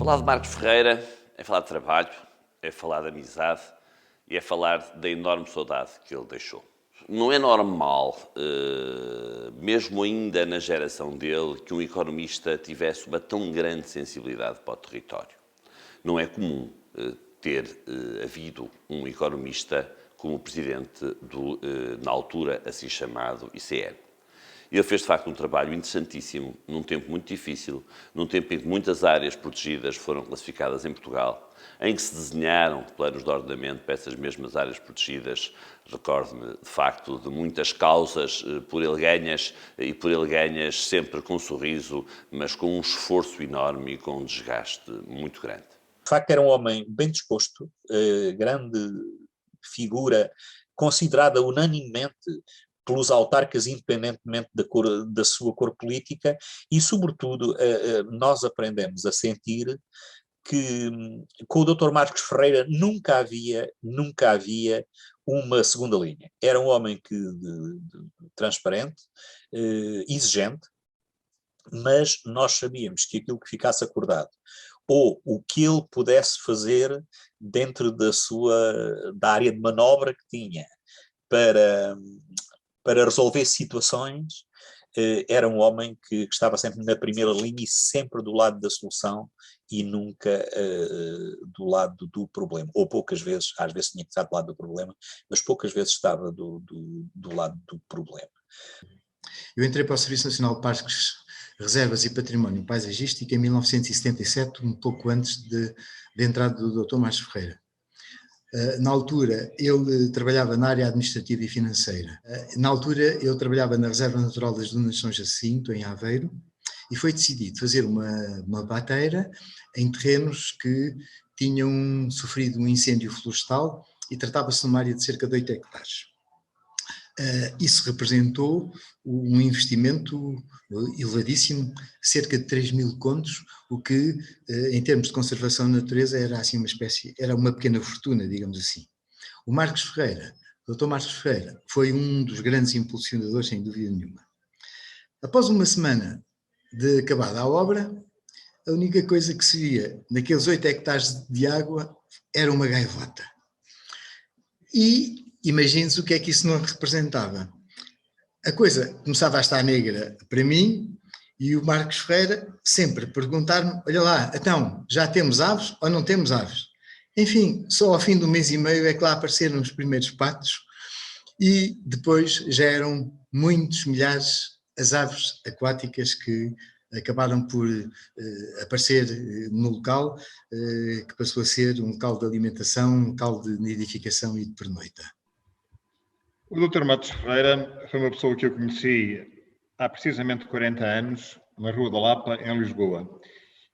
Falar de Marcos Ferreira é falar de trabalho, é falar de amizade e é falar da enorme saudade que ele deixou. Não é normal, mesmo ainda na geração dele, que um economista tivesse uma tão grande sensibilidade para o território. Não é comum ter havido um economista como presidente do, na altura, assim chamado ICN. Ele fez, de facto, um trabalho interessantíssimo, num tempo muito difícil, num tempo em que muitas áreas protegidas foram classificadas em Portugal, em que se desenharam planos de ordenamento para essas mesmas áreas protegidas. Recordo-me, de facto, de muitas causas por ele ganhas, e por ele ganhas sempre com um sorriso, mas com um esforço enorme e com um desgaste muito grande. De facto, era um homem bem disposto, grande figura, considerada unanimemente pelos autarcas, independentemente da sua cor política, e, sobretudo, nós aprendemos a sentir que com o Dr. Marcos Ferreira nunca havia uma segunda linha. Era um homem transparente, exigente, mas nós sabíamos que aquilo que ficasse acordado, ou o que ele pudesse fazer dentro da área de manobra que tinha para resolver situações, era um homem que estava sempre na primeira linha e sempre do lado da solução e nunca do lado do problema. Ou poucas vezes, às vezes tinha que estar do lado do problema, mas poucas vezes estava do lado do problema. Eu entrei para o Serviço Nacional de Parques, Reservas e Património Paisagístico em 1977, um pouco antes de entrada do Dr. Marcos Ferreira. Na altura, ele trabalhava na área administrativa e financeira. Na altura, ele trabalhava na Reserva Natural das Dunas de São Jacinto, em Aveiro, e foi decidido fazer uma bateira em terrenos que tinham sofrido um incêndio florestal e tratava-se de uma área de cerca de 8 hectares. Isso representou um investimento elevadíssimo, cerca de 3.000 contos, o que, em termos de conservação da natureza, era assim era uma pequena fortuna, digamos assim. O Marcos Ferreira, o Dr. Marcos Ferreira, foi um dos grandes impulsionadores, sem dúvida nenhuma. Após uma semana de acabada a obra, a única coisa que se via naqueles 8 hectares de água era uma gaivota. E imagine-se o que é que isso não representava. A coisa começava a estar negra para mim e o Marcos Ferreira sempre perguntar-me, olha lá, então, já temos aves ou não temos aves? Enfim, só ao fim do mês e meio é que lá apareceram os primeiros patos e depois já eram muitos milhares as aves aquáticas que acabaram por aparecer no local, que passou a ser um local de alimentação, um local de nidificação e de pernoita. O Dr. Marcos Ferreira foi uma pessoa que eu conheci há precisamente 40 anos, na Rua da Lapa, em Lisboa.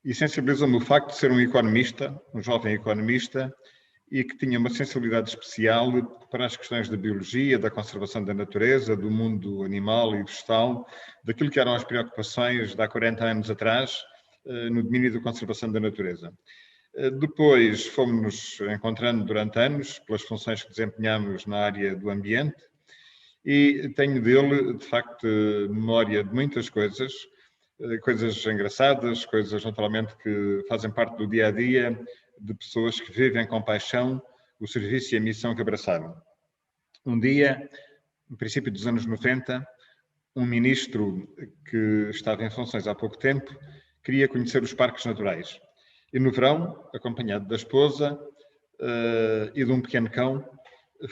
E sensibilizou-me o facto de ser um economista, um jovem economista, e que tinha uma sensibilidade especial para as questões da biologia, da conservação da natureza, do mundo animal e vegetal, daquilo que eram as preocupações de há 40 anos atrás, no domínio da conservação da natureza. Depois fomos-nos encontrando durante anos, pelas funções que desempenhamos na área do ambiente, e tenho dele, de facto, memória de muitas coisas engraçadas, coisas naturalmente que fazem parte do dia-a-dia, de pessoas que vivem com paixão o serviço e a missão que abraçaram. Um dia, no princípio dos anos 90, um ministro que estava em funções há pouco tempo queria conhecer os parques naturais. E no verão, acompanhado da esposa e de um pequeno cão,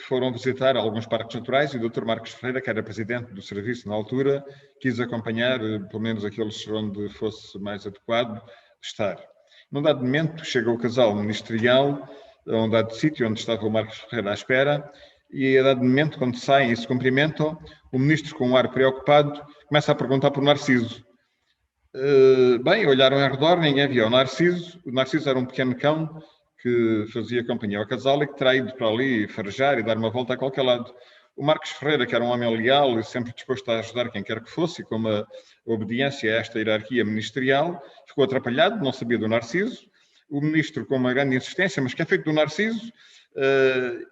foram visitar alguns parques naturais e o Dr. Marcos Ferreira, que era presidente do serviço na altura, quis acompanhar, pelo menos aqueles onde fosse mais adequado estar. Num dado momento, chega o casal ministerial a um dado sítio onde estava o Marcos Ferreira à espera e a dado momento, quando saem e se cumprimentam, o ministro, com um ar preocupado, começa a perguntar por Narciso. Bem, olharam em redor, ninguém via o Narciso. O Narciso era um pequeno cão que fazia companhia ao casal e que terá ido para ali farejar e dar uma volta a qualquer lado. O Marcos Ferreira, que era um homem leal e sempre disposto a ajudar quem quer que fosse, e com uma obediência a esta hierarquia ministerial, ficou atrapalhado, não sabia do Narciso. O ministro, com uma grande insistência, mas que é feito do Narciso?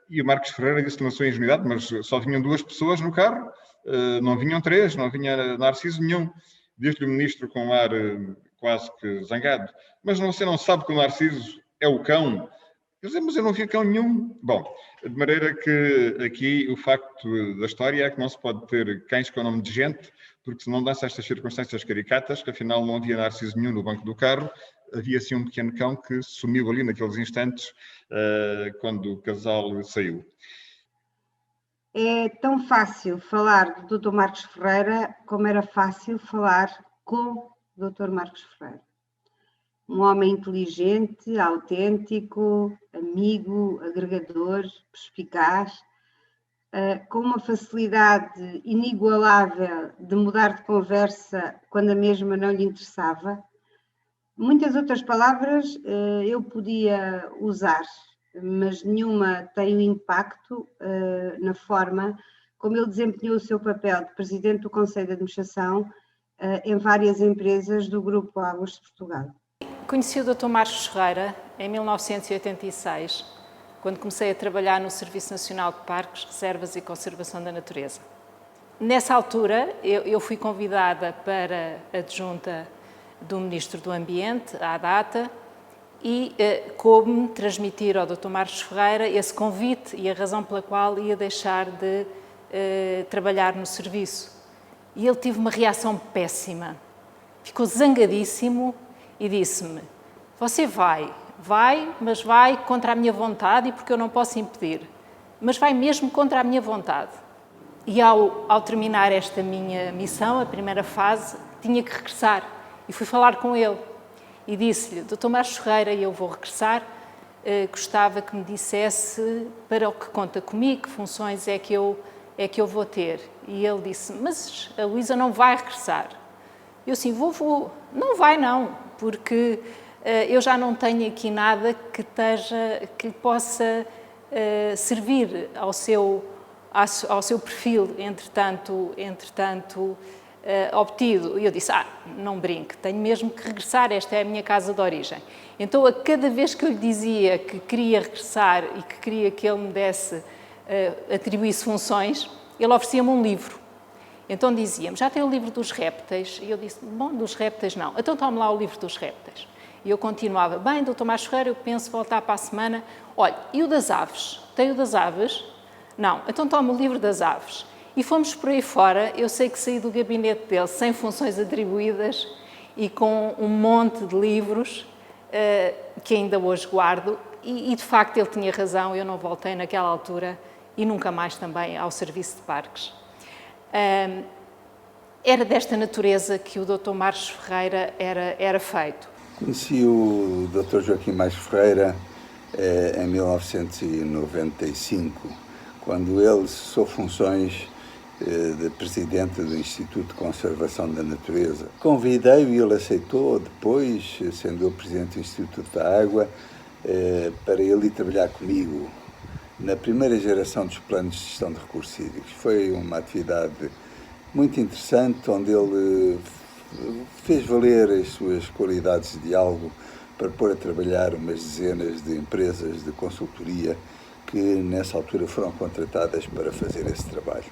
E o Marcos Ferreira disse na sua ingenuidade, mas só vinham 2 pessoas no carro, não vinham 3, não vinha Narciso nenhum. Diz-lhe o ministro com um ar quase que zangado. Mas você não sabe que o Narciso é o cão? Eu dizia, mas eu não vi cão nenhum. Bom, de maneira que aqui o facto da história é que não se pode ter cães com o nome de gente, porque se não dá-se estas circunstâncias caricatas, que afinal não havia Narciso nenhum no banco do carro, havia sim um pequeno cão que sumiu ali naqueles instantes quando o casal saiu. É tão fácil falar do Dr. Marcos Ferreira como era fácil falar com o Dr. Marcos Ferreira. Um homem inteligente, autêntico, amigo, agregador, perspicaz, com uma facilidade inigualável de mudar de conversa quando a mesma não lhe interessava. Muitas outras palavras eu podia usar, mas nenhuma tem o impacto na forma como ele desempenhou o seu papel de Presidente do Conselho de Administração em várias empresas do Grupo Águas de Portugal. Conheci o Dr. Marcos Ferreira em 1986, quando comecei a trabalhar no Serviço Nacional de Parques, Reservas e Conservação da Natureza. Nessa altura, eu fui convidada para adjunta do Ministro do Ambiente, à data, e coube-me transmitir ao Dr. Marcos Ferreira esse convite e a razão pela qual ia deixar de trabalhar no serviço. E ele teve uma reação péssima. Ficou zangadíssimo e disse-me: você vai, mas vai contra a minha vontade e porque eu não posso impedir, mas vai mesmo contra a minha vontade. E ao terminar esta minha missão, a primeira fase, tinha que regressar. E fui falar com ele e disse-lhe: Dr. Marcos Ferreira, eu vou regressar, gostava que me dissesse para o que conta comigo, que funções é que eu vou ter. E ele disse: mas a Luísa não vai regressar. Eu assim, vou. Não vai não, porque eu já não tenho aqui nada que lhe possa servir ao seu perfil, entretanto obtido. E eu disse: não brinque, tenho mesmo que regressar, esta é a minha casa de origem. Então, a cada vez que eu lhe dizia que queria regressar e que queria que ele me desse, atribuísse funções, ele oferecia-me um livro. Então dizia-me: já tem o livro dos répteis? E eu disse: bom, dos répteis não. Então tome lá o livro dos répteis. E eu continuava: bem, Dr. Marcos Ferreira, eu penso voltar para a semana. Olha, e o das aves? Tem o das aves? Não. Então tome o livro das aves. E fomos por aí fora. Eu sei que saí do gabinete dele sem funções atribuídas e com um monte de livros que ainda hoje guardo. E de facto ele tinha razão, eu não voltei naquela altura e nunca mais também ao serviço de parques. Era desta natureza que o Dr. Marcos Ferreira era feito. Conheci o Dr. Joaquim Marcos Ferreira em 1995, quando ele cessou funções de presidente do Instituto de Conservação da Natureza. Convidei-o e ele aceitou, depois, sendo eu presidente do Instituto da Água, para ele ir trabalhar comigo na primeira geração dos planos de gestão de recursos hídricos. Foi uma atividade muito interessante, onde ele fez valer as suas qualidades de diálogo para pôr a trabalhar umas dezenas de empresas de consultoria que nessa altura foram contratadas para fazer esse trabalho.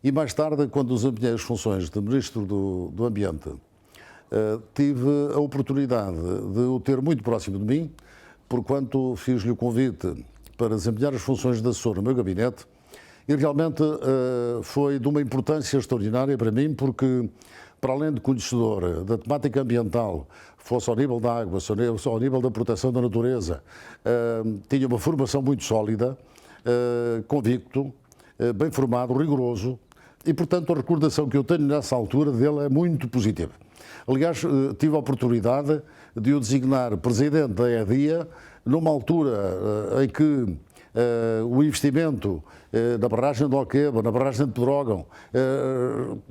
E mais tarde, quando desempenhei as funções de Ministro do Ambiente, tive a oportunidade de o ter muito próximo de mim, porquanto fiz-lhe o convite para desempenhar as funções de assessor no meu gabinete, e realmente foi de uma importância extraordinária para mim, porque, para além de conhecedor da temática ambiental, fosse ao nível da água, fosse ao nível da proteção da natureza, tinha uma formação muito sólida, convicto, bem formado, rigoroso, e, portanto, a recordação que eu tenho nessa altura dele é muito positiva. Aliás, tive a oportunidade de o designar presidente da EDIA numa altura em que o investimento na barragem de Alqueva, na barragem de Pedrógão,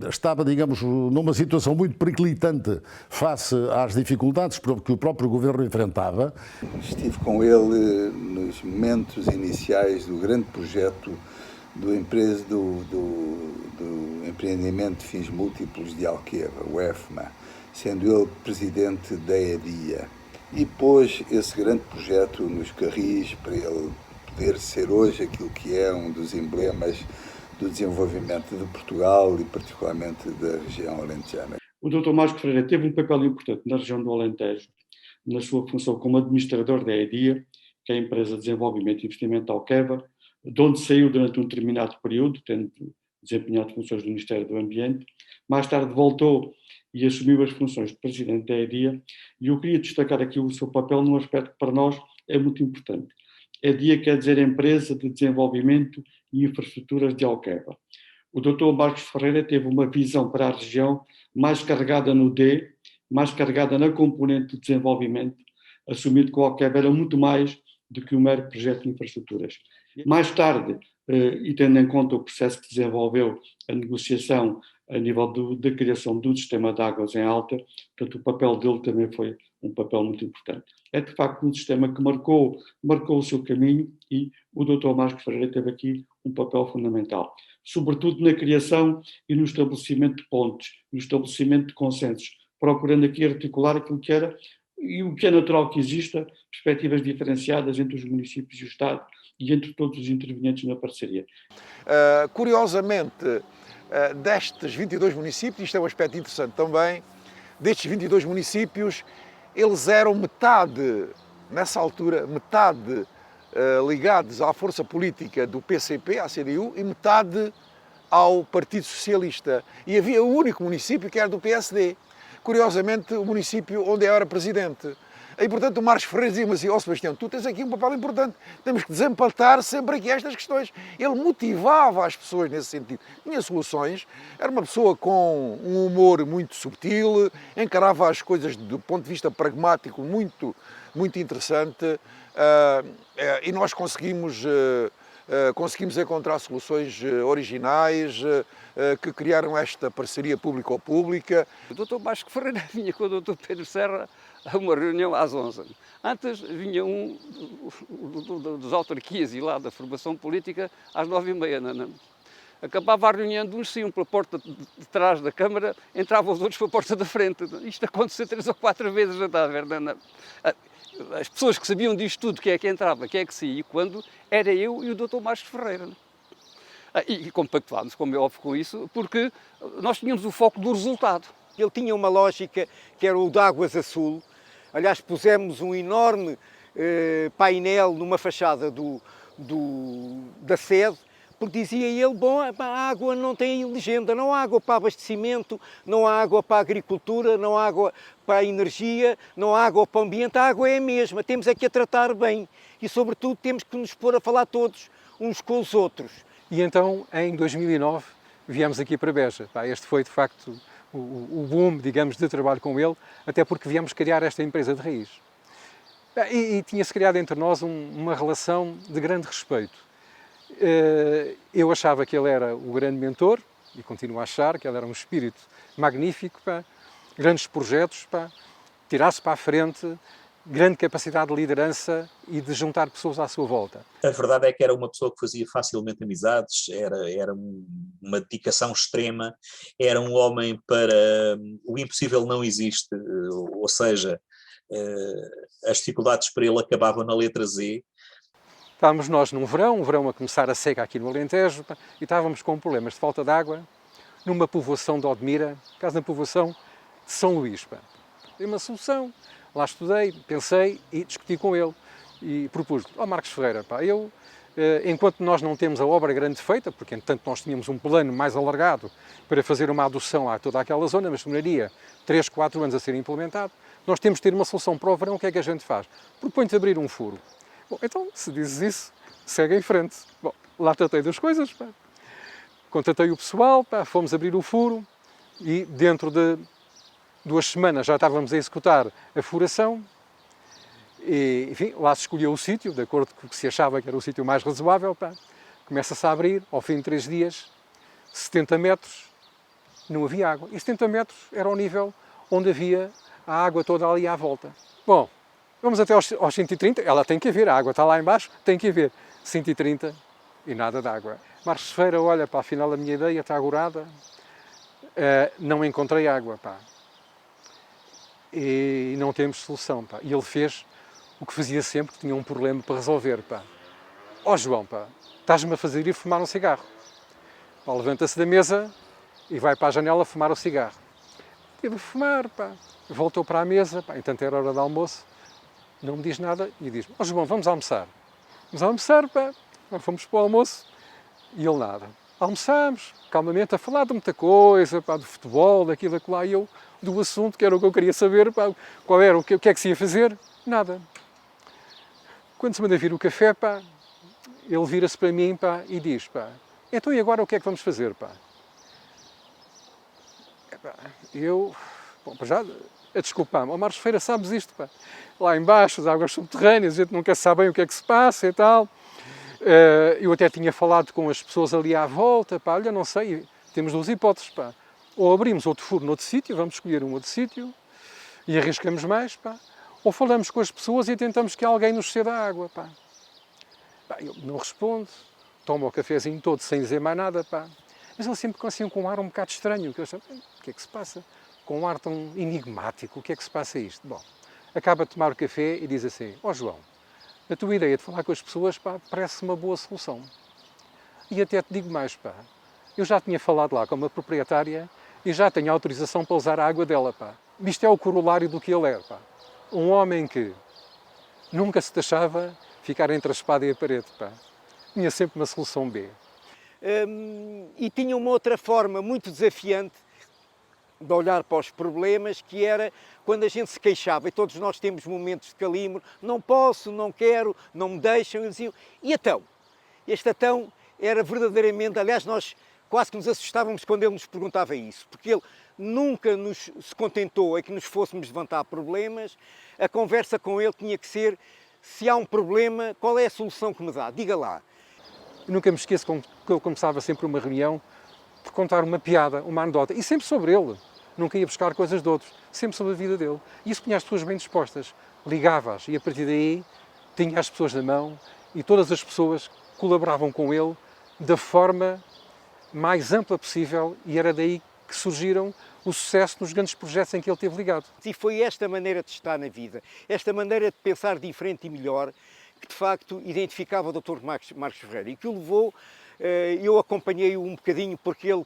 estava, digamos, numa situação muito periclitante face às dificuldades que o próprio governo enfrentava. Estive com ele nos momentos iniciais do grande projeto do empreendimento de fins múltiplos de Alqueva, o EFMA, sendo ele presidente da EDIA. E pôs esse grande projeto nos carris para ele poder ser hoje aquilo que é um dos emblemas do desenvolvimento de Portugal e particularmente da região alentejana. O Dr. Marcos Ferreira teve um papel importante na região do Alentejo, na sua função como administrador da EDIA, que é a Empresa de Desenvolvimento e Investimento Alqueva, de onde saiu durante um determinado período, tendo desempenhado funções do Ministério do Ambiente. Mais tarde voltou e assumiu as funções de presidente da EDIA, e eu queria destacar aqui o seu papel num aspecto que para nós é muito importante. EDIA quer dizer Empresa de Desenvolvimento e Infraestruturas de Alqueva. O Dr. Marcos Ferreira teve uma visão para a região mais carregada no D, mais carregada na componente de desenvolvimento, assumindo que o Alqueva era muito mais do que um mero projeto de infraestruturas. Mais tarde, e tendo em conta o processo que desenvolveu a negociação a nível da criação do sistema de águas em Alta, portanto o papel dele também foi um papel muito importante. É de facto um sistema que marcou o seu caminho, e o Dr. Marcos Ferreira teve aqui um papel fundamental, sobretudo na criação e no estabelecimento de pontes, no estabelecimento de consensos, procurando aqui articular aquilo que era, e o que é natural que exista, perspectivas diferenciadas entre os municípios e o Estado e entre todos os intervenientes na parceria. Curiosamente, destes 22 municípios, isto é um aspecto interessante também, destes 22 municípios, eles eram metade, nessa altura, metade ligados à força política do PCP, à CDU, e metade ao Partido Socialista. E havia o único município que era do PSD. Curiosamente, o município onde eu era presidente. E, portanto, o Marcos Ferreira dizia-me assim: ó Sebastião, tu tens aqui um papel importante, temos que desempatar sempre aqui estas questões. Ele motivava as pessoas nesse sentido. Tinha soluções, era uma pessoa com um humor muito subtil, encarava as coisas do ponto de vista pragmático muito, muito interessante, e nós conseguimos encontrar soluções originais que criaram esta parceria público-pública. O Dr. Marcos Ferreira vinha com o Dr. Pedro Serra a uma reunião às 11. Antes vinha um das autarquias e lá da formação política às 9h30. Acabava a reunião, uns saíam pela porta de trás da Câmara, entravam os outros pela porta da frente. Isto aconteceu 3 ou 4 vezes, não está a ver? As pessoas que sabiam disto tudo, quem é que entrava, quem é que saía, quando era eu e o Dr. Marcos Ferreira. E compactuámos, como é óbvio, com isso, porque nós tínhamos o foco do resultado. Ele tinha uma lógica que era o de Águas Azul. Aliás, pusemos um enorme painel numa fachada da sede, porque dizia ele: bom, a água não tem legenda, não há água para abastecimento, não há água para a agricultura, não há água para a energia, não há água para o ambiente, a água é a mesma, temos é que a tratar bem e, sobretudo, temos que nos pôr a falar todos uns com os outros. E então, em 2009, viemos aqui para Beja. Este foi, de facto, o boom, digamos, de trabalho com ele, até porque viemos criar esta empresa de raiz. E tinha-se criado entre nós uma relação de grande respeito. Eu achava que ele era o grande mentor, e continuo a achar que ele era um espírito magnífico, grandes projetos, tirar-se para a frente, grande capacidade de liderança e de juntar pessoas à sua volta. A verdade é que era uma pessoa que fazia facilmente amizades, era uma dedicação extrema, era um homem para o impossível não existe, ou seja, as dificuldades para ele acabavam na letra Z. Estávamos nós um verão a começar a seca aqui no Alentejo, e estávamos com problemas de falta de água numa povoação de Odmira, caso na povoação de São Luís. Dei uma solução, lá estudei, pensei e discuti com ele e propus-lhe: ó Marcos Ferreira, enquanto nós não temos a obra grande feita, porque entretanto nós tínhamos um plano mais alargado para fazer uma adoção a toda aquela zona, mas demoraria 3, 4 anos a ser implementado, nós temos de ter uma solução para o verão. O que é que a gente faz? Propõe-te abrir um furo. Bom, então, se dizes isso, segue em frente. Bom, lá tratei das coisas, contratei o pessoal, fomos abrir o furo e dentro de 2 semanas já estávamos a executar a furação e, enfim, lá se escolheu o sítio, de acordo com o que se achava que era o sítio mais razoável. Começa-se a abrir, ao fim de 3 dias, 70 metros, não havia água. E 70 metros era o nível onde havia a água toda ali à volta. Bom, vamos até aos 130, ela tem que haver, a água está lá embaixo, tem que haver. 130 e nada de água. Marcos Ferreira, olha, afinal a minha ideia está agorada, não encontrei água, e não temos solução, E ele fez o que fazia sempre que tinha um problema para resolver, Ó João, estás-me a fazer ir fumar um cigarro. Levanta-se da mesa e vai para a janela fumar o cigarro. Estive a fumar, pá. Voltou para a mesa, pá, entanto era hora de almoço, não me diz nada e diz-me, ó João, vamos almoçar. Vamos almoçar, pá. Fomos para o almoço e ele nada. Almoçámos, calmamente, a falar de muita coisa, pá, do futebol, daquilo, daquilo lá, e eu, do assunto, que era o que eu queria saber, pá, qual era, o que é que se ia fazer? Nada. Quando se manda vir o café, pá, ele vira-se para mim, pá, e diz, pá, então e agora o que é que vamos fazer, pá? Eu, bom, já, a desculpar-me, ó Marcos Ferreira, sabes isto, pá? Lá embaixo, as águas subterrâneas, a gente nunca sabe bem o que é que se passa e tal. Eu até tinha falado com as pessoas ali à volta, pá, olha, não sei, temos duas hipóteses, pá. Ou abrimos outro furo noutro sítio, vamos escolher um outro sítio e arriscamos mais, pá. Ou falamos com as pessoas e tentamos que alguém nos ceda a água, pá. Pá, eu não respondo, tomo o cafezinho todo sem dizer mais nada, pá. Mas ele sempre assim com um ar um bocado estranho, que eu achava, o que é que se passa? Com um ar tão enigmático, o que é que se passa isto? Bom, acaba de tomar o café e diz assim, ó João, a tua ideia de falar com as pessoas, pá, parece uma boa solução. E até te digo mais, pá, eu já tinha falado lá com uma proprietária e já tenho autorização para usar a água dela, pá. Isto é o corolário do que ele é, pá. Um homem que nunca se deixava ficar entre a espada e a parede, pá. Tinha sempre uma solução B. E tinha uma outra forma muito desafiante de olhar para os problemas, que era quando a gente se queixava, e todos nós temos momentos de calímoro, não posso, não quero, não me deixam, e diziam, e então? Este então era verdadeiramente, aliás, nós quase que nos assustávamos quando ele nos perguntava isso, porque ele nunca se contentou em que nos fôssemos levantar problemas, a conversa com ele tinha que ser, se há um problema, qual é a solução que me dá? Diga lá. Eu nunca me esqueço que ele começava sempre uma reunião por contar uma piada, uma anedota, e sempre sobre ele. Nunca ia buscar coisas de outros, sempre sobre a vida dele. E isso punha as pessoas bem dispostas, ligava-as, e a partir daí tinha as pessoas na mão e todas as pessoas colaboravam com ele da forma mais ampla possível, e era daí que surgiram o sucesso nos grandes projetos em que ele esteve ligado. E foi esta maneira de estar na vida, esta maneira de pensar diferente e melhor, que de facto identificava o Dr. Marcos Ferreira e que o levou, eu acompanhei-o um bocadinho porque ele,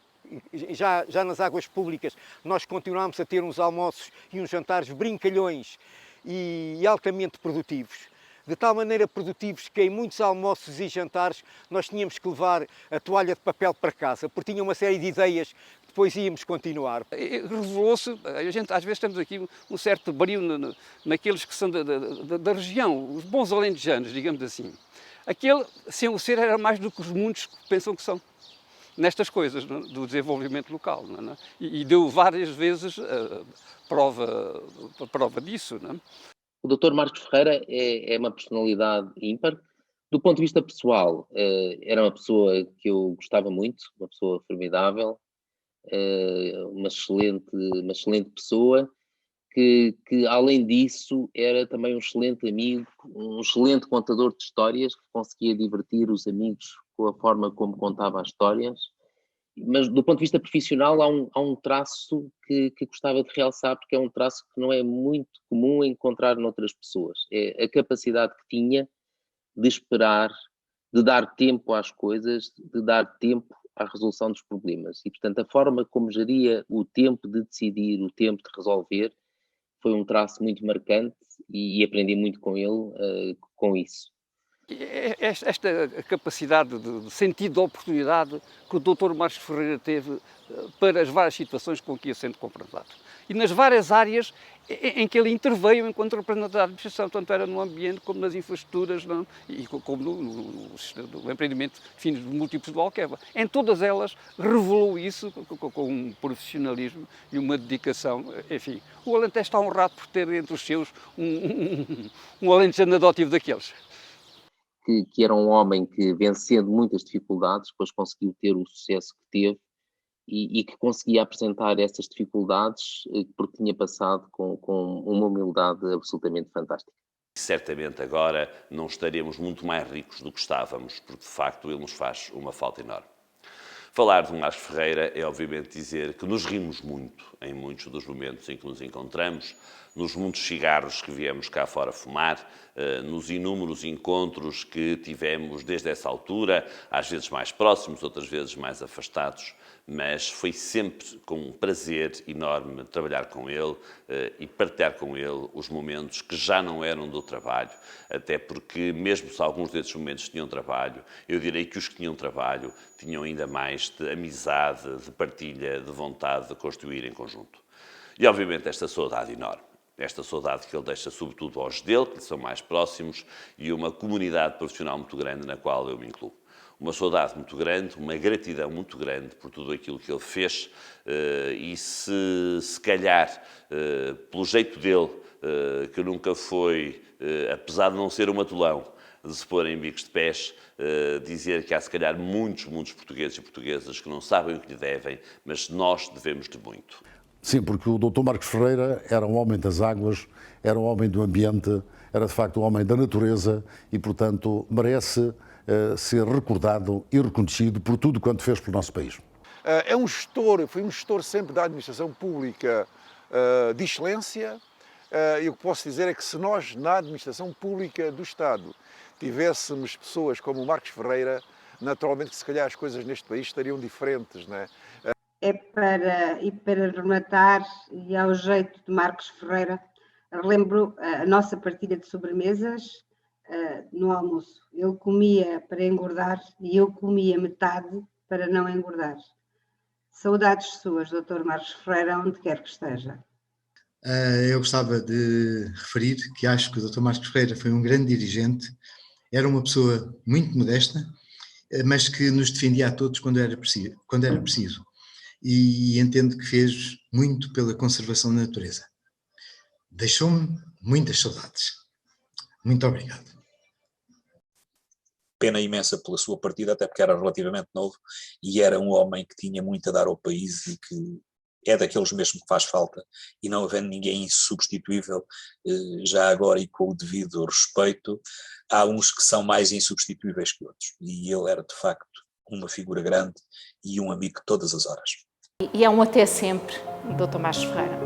já nas águas públicas, nós continuámos a ter uns almoços e uns jantares brincalhões e altamente produtivos. De tal maneira produtivos que em muitos almoços e jantares nós tínhamos que levar a toalha de papel para casa, porque tinha uma série de ideias que depois íamos continuar. Revelou-se, a gente às vezes temos aqui um certo brio naqueles que são da região, os bons alentejanos, digamos assim. Aquele, sem o ser, era mais do que os muitos pensam que são, nestas coisas, não? Do desenvolvimento local. Não? E deu várias vezes prova disso. Não? O Dr. Marcos Ferreira é uma personalidade ímpar. Do ponto de vista pessoal, era uma pessoa que eu gostava muito, uma pessoa formidável, uma excelente pessoa, que além disso era também um excelente amigo, um excelente contador de histórias, que conseguia divertir os amigos com a forma como contava as histórias. Mas do ponto de vista profissional há um traço que gostava de realçar, porque é um traço que não é muito comum encontrar noutras pessoas. É a capacidade que tinha de esperar, de dar tempo às coisas, de dar tempo à resolução dos problemas. E, portanto, a forma como geria o tempo de decidir, o tempo de resolver, foi um traço muito marcante e aprendi muito com ele, com isso. Esta capacidade de sentido de oportunidade que o Dr. Marcos Ferreira teve para as várias situações com que ia sendo confrontado. E nas várias áreas em que ele interveio enquanto representante da administração, tanto era no ambiente como nas infraestruturas, não? E como no empreendimento de fins múltiplos do Alqueva. Em todas elas revelou isso com um profissionalismo e uma dedicação. Enfim, o Alentejo está honrado por ter entre os seus um alentejano adotivo daqueles. Que era um homem que, vencendo muitas dificuldades, depois conseguiu ter o sucesso que teve e que conseguia apresentar essas dificuldades porque tinha passado com uma humildade absolutamente fantástica. Certamente agora não estaremos muito mais ricos do que estávamos, porque de facto ele nos faz uma falta enorme. Falar de Marcos Ferreira é obviamente dizer que nos rimos muito em muitos dos momentos em que nos encontramos, nos muitos cigarros que viemos cá fora fumar, nos inúmeros encontros que tivemos desde essa altura, às vezes mais próximos, outras vezes mais afastados, mas foi sempre com um prazer enorme trabalhar com ele e partilhar com ele os momentos que já não eram do trabalho, até porque mesmo se alguns desses momentos tinham trabalho, eu direi que os que tinham trabalho tinham ainda mais de amizade, de partilha, de vontade de construir em conjunto. E obviamente esta saudade enorme. Esta saudade que ele deixa sobretudo aos dele, que lhe são mais próximos, e uma comunidade profissional muito grande na qual eu me incluo. Uma saudade muito grande, uma gratidão muito grande por tudo aquilo que ele fez e se calhar, pelo jeito dele, que nunca foi, apesar de não ser um matulão, de se pôr em bicos de pés, dizer que há se calhar muitos portugueses e portuguesas que não sabem o que lhe devem, mas nós devemos-lhe muito. Sim, porque o Dr. Marcos Ferreira era um homem das águas, era um homem do ambiente, era de facto um homem da natureza e, portanto, merece ser recordado e reconhecido por tudo quanto fez pelo nosso país. É um gestor, foi um gestor sempre da administração pública de excelência, e o que posso dizer é que se nós, na administração pública do Estado, tivéssemos pessoas como o Marcos Ferreira, naturalmente que se calhar as coisas neste país estariam diferentes, não é? Para rematar, e ao jeito de Marcos Ferreira, relembro a nossa partilha de sobremesas no almoço. Ele comia para engordar e eu comia metade para não engordar. Saudades suas, Dr. Marcos Ferreira, onde quer que esteja. Eu gostava de referir que acho que o Dr. Marcos Ferreira foi um grande dirigente, era uma pessoa muito modesta, mas que nos defendia a todos quando era preciso. E entendo que fez muito pela conservação da natureza. Deixou-me muitas saudades. Muito obrigado. Pena imensa pela sua partida, até porque era relativamente novo e era um homem que tinha muito a dar ao país e que é daqueles mesmo que faz falta, e não havendo ninguém insubstituível, já agora e com o devido respeito, há uns que são mais insubstituíveis que outros, e ele era de facto uma figura grande e um amigo de todas as horas. E é um até sempre, Dr. Marcos Ferreira.